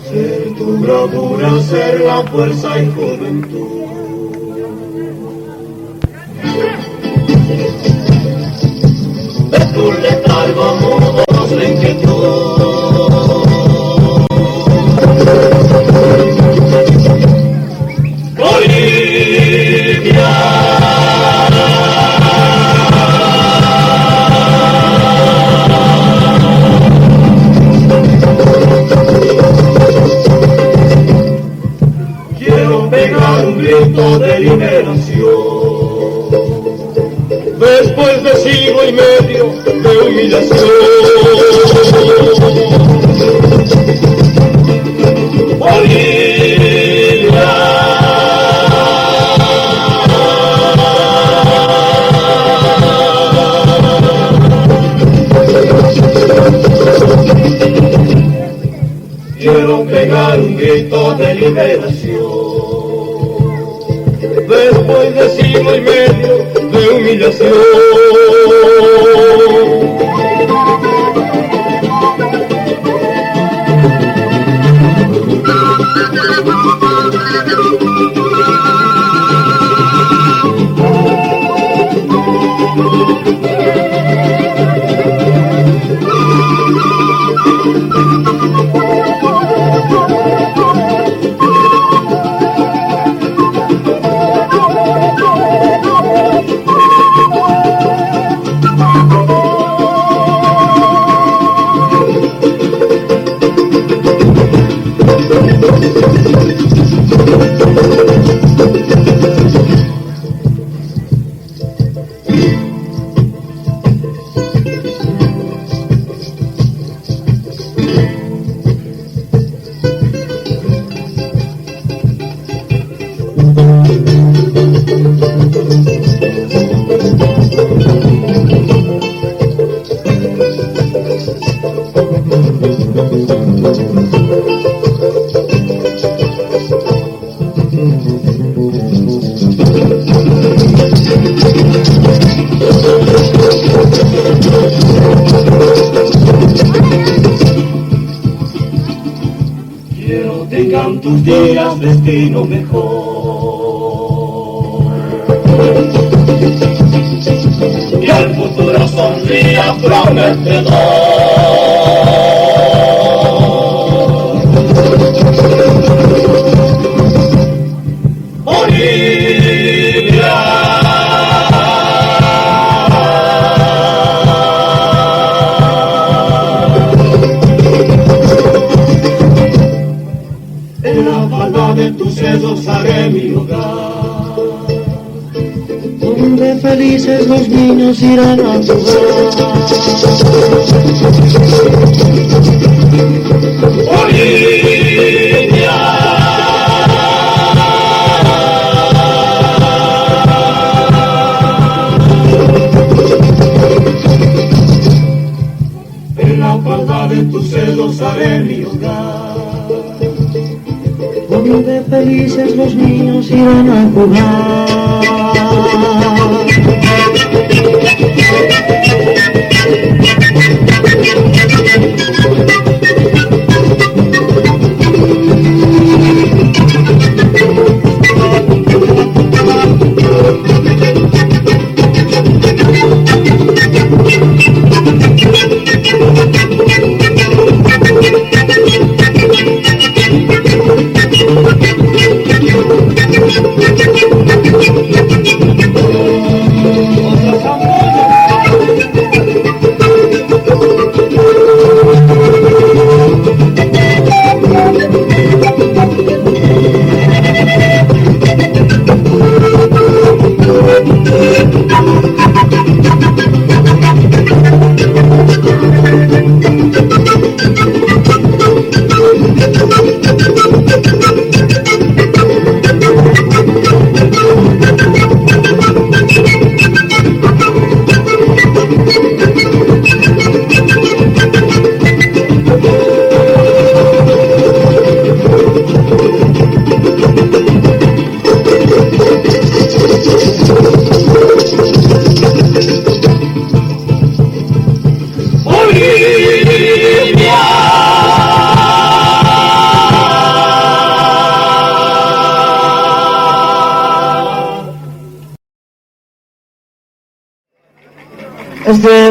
Ser tu bravura, ser la fuerza y juventud. De tu letargo mudos la inquietud. Bolivia, quiero pegar un grito de liberación. Después de siglo y medio de humillación, Bolivia, quiero pegar un grito de liberación. Después de siglo y medio de humillación. Quiero tengan tus días destino mejor y al futuro sonría prometedor. Bolivia, en la falda de tus sesos haré mi hogar, donde felices los niños irán a jugar. Bolivia, en la falda de tus sesos haré mi hogar, donde felices los niños irán a jugar.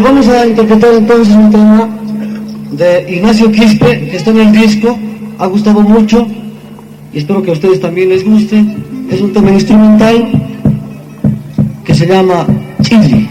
Vamos a interpretar entonces un tema de Ignacio Quispe, que está en el disco, ha gustado mucho y espero que a ustedes también les guste. Es un tema instrumental que se llama Chili.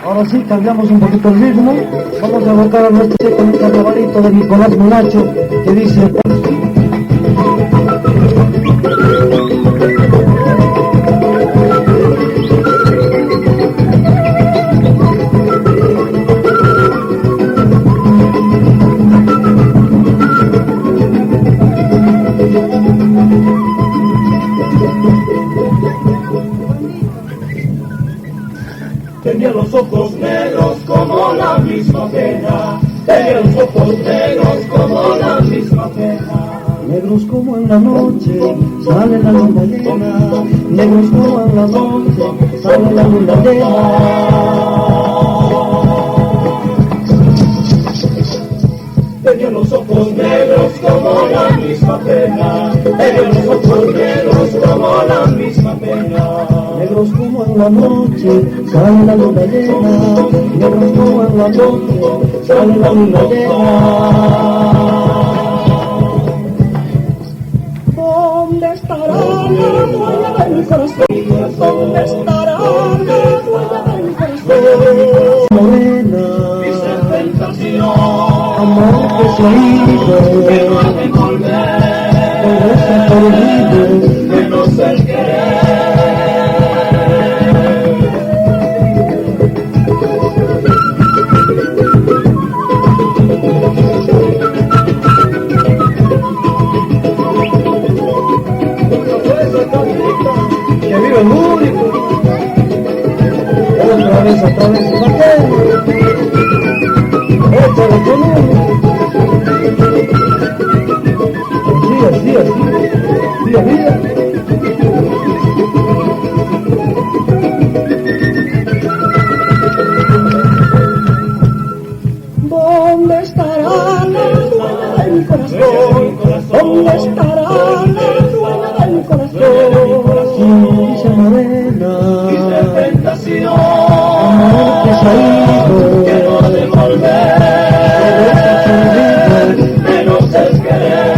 Ahora sí, cambiamos un poquito el ritmo. Vamos a evocar a nuestro con un carnavalito de Nicolás Monacho que dice... Tenía los ojos negros como la misma pena, tenía los ojos negros como la misma pena. Negros como en la noche, sale la luna llena. Negros como en la noche, sale la luna llena. Tenía los ojos negros como la misma pena, tenía los ojos negros como la misma pena. Negros como en la noche, sale la luna llena. Negros como en la noche, sale la luna llena. ¿Dónde estará la dueña del corazón? ¿Dónde estará la dueña del corazón? Morena, mi sensación, amor que se ha ido, que no ha de volver, regresa perdido, menos el querer. Échale con uno. Sí, así, así. Mira, mira. ¿Dónde estará la dueña de mi corazón? ¿Dónde estará la dueña de mi corazón? Dice morena, Tentación, amor que se ha ido, quiero devolver, menos es querer.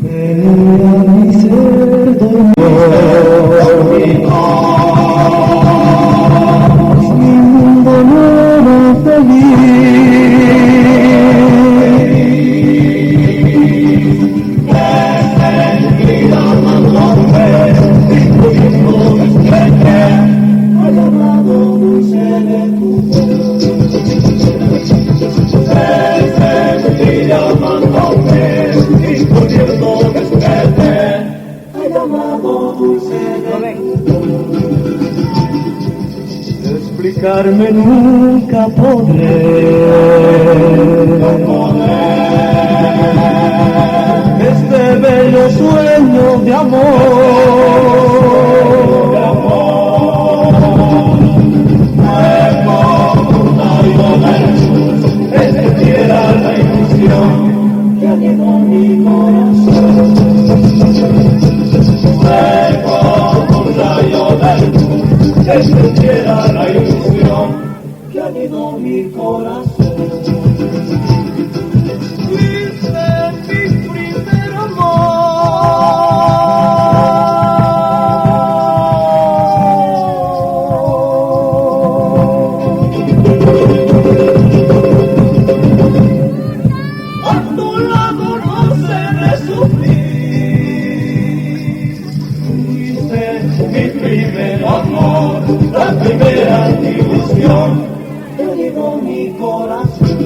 era mi ser dormido, mi mundo no era explicarme nunca podré este bello sueño de amor. Era la ilusión que animó mi corazón. Fue como un rayo de luz que encendiera la ilusión que animó mi corazón. Fuiste mi primer la primera ilusión que llenó mi corazón.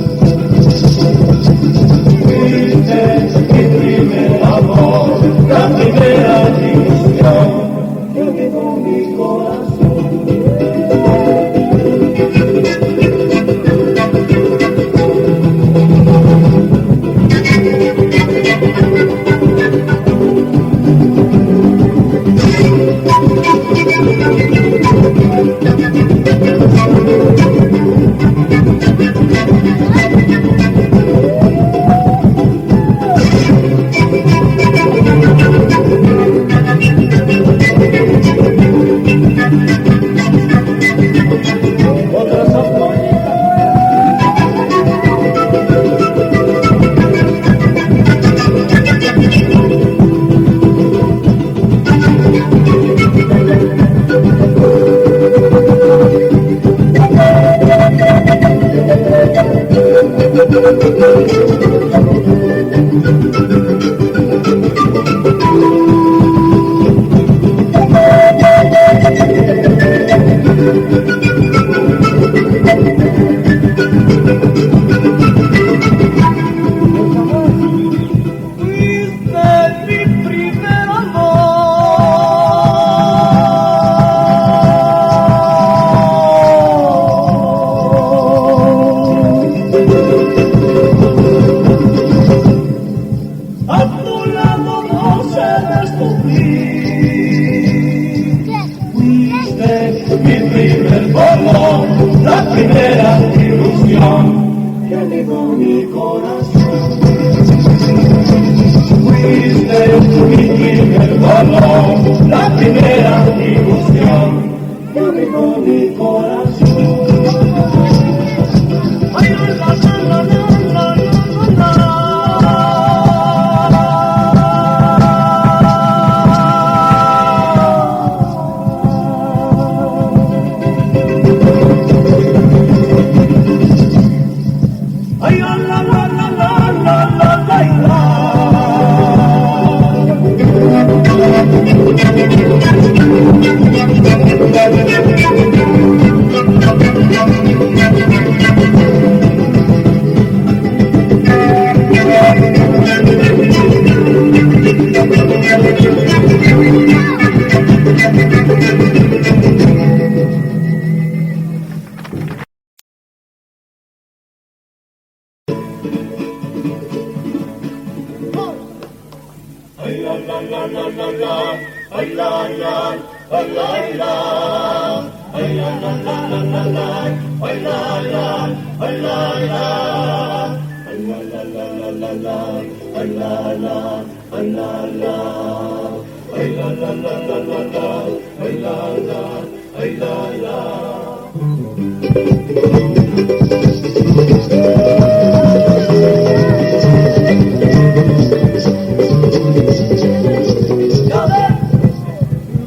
Fuiste mi primer amor, la primera ilusión que llenó mi corazón.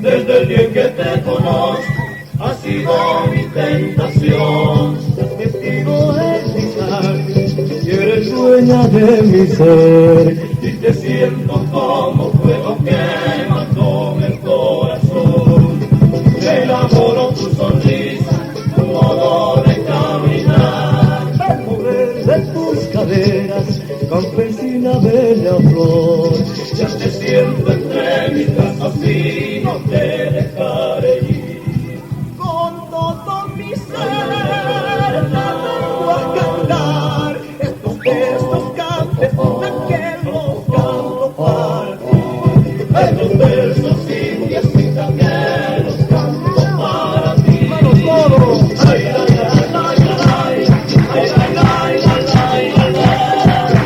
Desde el día en que te conozco, ha sido mi tentación. Testigo de mi carne, y eres dueña de mi ser. Y te siento como fuego que mató el corazón. Me enamoró tu sonrisa, tu modo de caminar. El mover de tus caderas, campesina bella flor. Ya te siento entre mis brazos y no te dejaré ir. Con todo mi ser vengo a cantar estos versos campesinos que los canto para ti. Estos versos indios y también los canto para ti. ¡Manos todos! Ay, la, la, la, la, la, ay, la, la, la, la, la, la,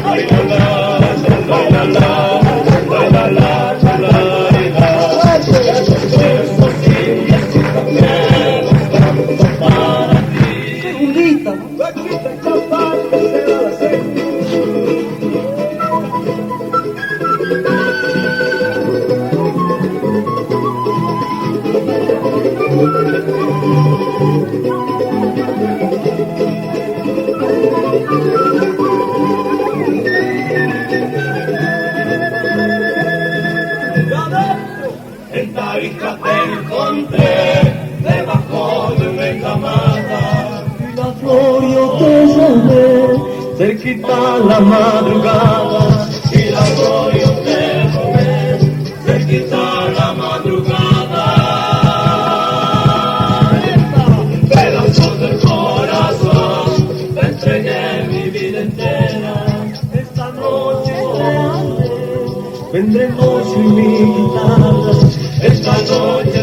ay, la, la, la, la, la, la, la, la, la. Estos versos indios y también los canto para ti. Segundita, aquí te capaz de ser la serie. En Tarija te encontré debajo de una encamada. La flor yo te llamé, cerquita la madrugada. Y la flor yo te robé, cerquita la madrugada. Pedazos del corazón, te entregué mi vida entera. Esta noche vendremos sin mi guitarra. Esta noche